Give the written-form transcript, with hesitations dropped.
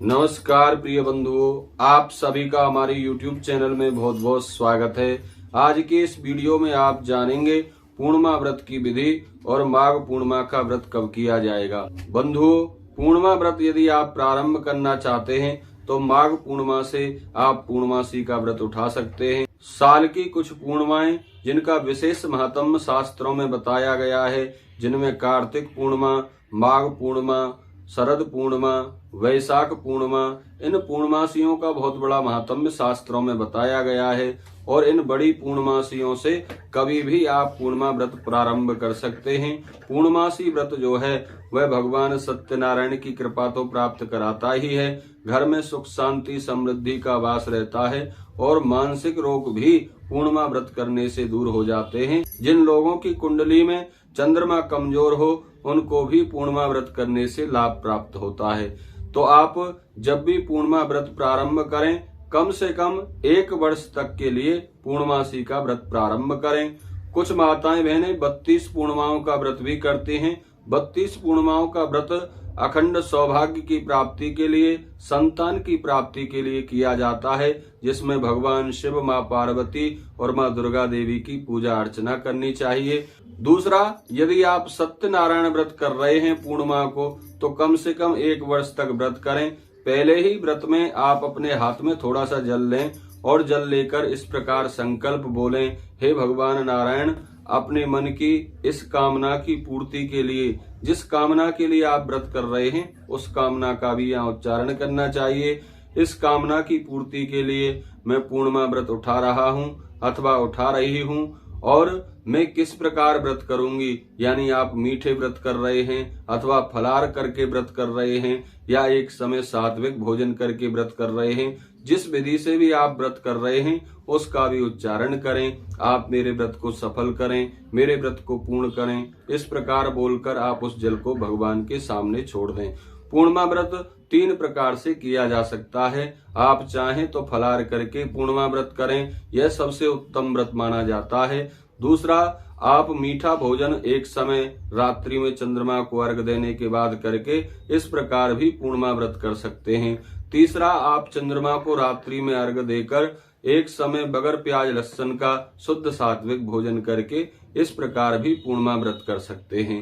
नमस्कार प्रिय बंधुओं, आप सभी का हमारे YouTube चैनल में बहुत बहुत स्वागत है। आज के इस वीडियो में आप जानेंगे पूर्णिमा व्रत की विधि और माघ पूर्णिमा का व्रत कब किया जाएगा। बंधुओं, पूर्णिमा व्रत यदि आप प्रारंभ करना चाहते हैं तो माघ पूर्णिमा से आप पूर्णमासी का व्रत उठा सकते हैं। साल की कुछ पूर्णिमाएं जिनका विशेष महत्व शास्त्रों में बताया गया है, जिनमें कार्तिक पूर्णिमा, माघ पूर्णिमा, शरद पूर्णिमा, वैशाख पूर्णिमा, इन पूर्णमासियों का बहुत बड़ा महत्व शास्त्रों में बताया गया है। और इन बड़ी पूर्णमासियों से कभी भी आप पूर्णिमा व्रत प्रारंभ कर सकते हैं। पूर्णमासी व्रत जो है वह भगवान सत्यनारायण की कृपा तो प्राप्त कराता ही है, घर में सुख शांति समृद्धि का वास रहता है और मानसिक रोग भी पूर्णिमा व्रत करने से दूर हो जाते हैं। जिन लोगों की कुंडली में चंद्रमा कमजोर हो उनको भी पूर्णिमा व्रत करने से लाभ प्राप्त होता है। तो आप जब भी पूर्णिमा व्रत प्रारंभ करें, कम से कम 1 वर्ष तक के लिए पूर्णमासी का व्रत प्रारंभ करें। कुछ माताएं बहनें 32 पूर्णिमाओं का व्रत भी करती हैं। 32 पूर्णिमाओं का व्रत अखंड सौभाग्य की प्राप्ति के लिए, संतान की प्राप्ति के लिए किया जाता है, जिसमें भगवान शिव, माँ पार्वती और माँ दुर्गा देवी की पूजा अर्चना करनी चाहिए। दूसरा, यदि आप सत्यनारायण व्रत कर रहे हैं पूर्णिमा को, तो कम से कम 1 वर्ष तक व्रत करें। पहले ही व्रत में आप अपने हाथ में थोड़ा सा जल लें और जल लेकर इस प्रकार संकल्प बोलें, हे भगवान नारायण, अपने मन की इस कामना की पूर्ति के लिए, जिस कामना के लिए आप व्रत कर रहे हैं उस कामना का भी यहाँ उच्चारण करना चाहिए। इस कामना की पूर्ति के लिए मैं पूर्णिमा व्रत उठा रहा हूँ अथवा उठा रही हूँ, और मैं किस प्रकार व्रत करूंगी, यानी आप मीठे व्रत कर रहे हैं अथवा फलाहार करके व्रत कर रहे हैं या एक समय सात्विक भोजन करके व्रत कर रहे हैं, जिस विधि से भी आप व्रत कर रहे हैं उसका भी उच्चारण करें। आप मेरे व्रत को सफल करें, मेरे व्रत को पूर्ण करें, इस प्रकार बोलकर आप उस जल को भगवान के सामने छोड़ दें। पूर्णिमा व्रत 3 प्रकार से किया जा सकता है। आप चाहें तो फलाहार करके पूर्णिमा व्रत करें, यह सबसे उत्तम व्रत माना जाता है। दूसरा, आप मीठा भोजन एक समय रात्रि में चंद्रमा को अर्घ देने के बाद करके इस प्रकार भी पूर्णिमा व्रत कर सकते हैं। तीसरा, आप चंद्रमा को रात्रि में अर्घ देकर एक समय बगैर प्याज लहसुन का शुद्ध सात्विक भोजन करके इस प्रकार भी पूर्णिमा व्रत कर सकते हैं।